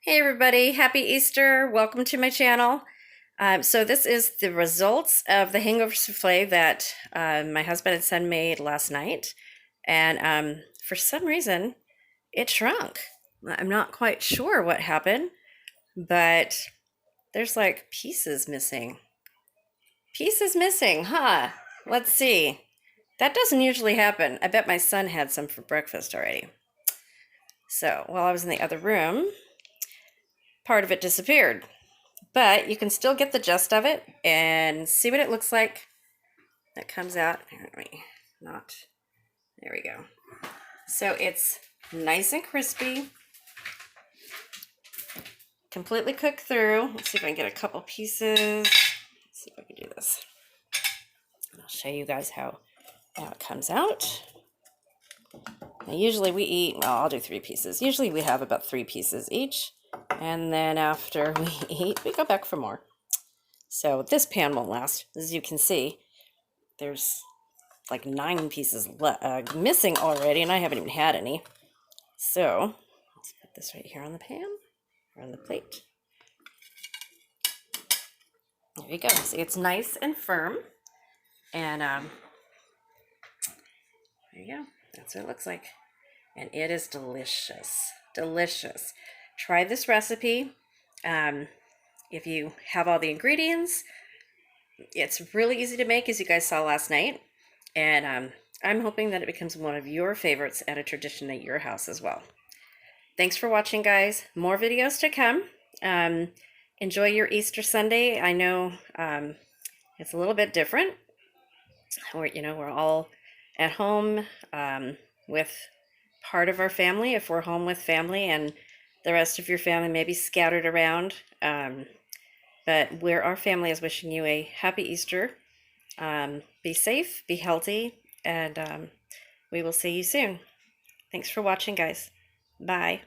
Hey everybody, happy Easter. Welcome to my channel. So this is the results of the Hangover Souffle that my husband and son made last night. And for some reason, it shrunk. I'm not quite sure what happened, but there's like pieces missing. Pieces missing, huh? Let's see. That doesn't usually happen. I bet my son had some for breakfast already. So while I was in the other room, part of it disappeared. But you can still get the gist of it and see what it looks like. That comes out. Let me not. There we go. So it's nice and crispy, completely cooked through. Let's see if I can get a couple pieces. Let's see if I can do this. I'll show you guys how it comes out. Now usually we eat, well, I'll do 3 pieces. Usually we have about 3 pieces each. And then after we eat, we go back for more. So this pan won't last. As you can see, there's like 9 pieces missing already, and I haven't even had any. So let's put this right here on the pan or on the plate. There you go. See, it's nice and firm, and there you go. That's what it looks like, and it is delicious. Delicious. Try this recipe. If you have all the ingredients, it's really easy to make, as you guys saw last night. And I'm hoping that it becomes one of your favorites and a tradition at your house as well. Thanks for watching, guys. More videos to come. Enjoy your Easter Sunday. I know it's a little bit different. We're all at home with part of our family, if we're home with family, and the rest of your family may be scattered around. But our family is wishing you a happy Easter. Be safe, be healthy, and we will see you soon. Thanks for watching, guys. Bye.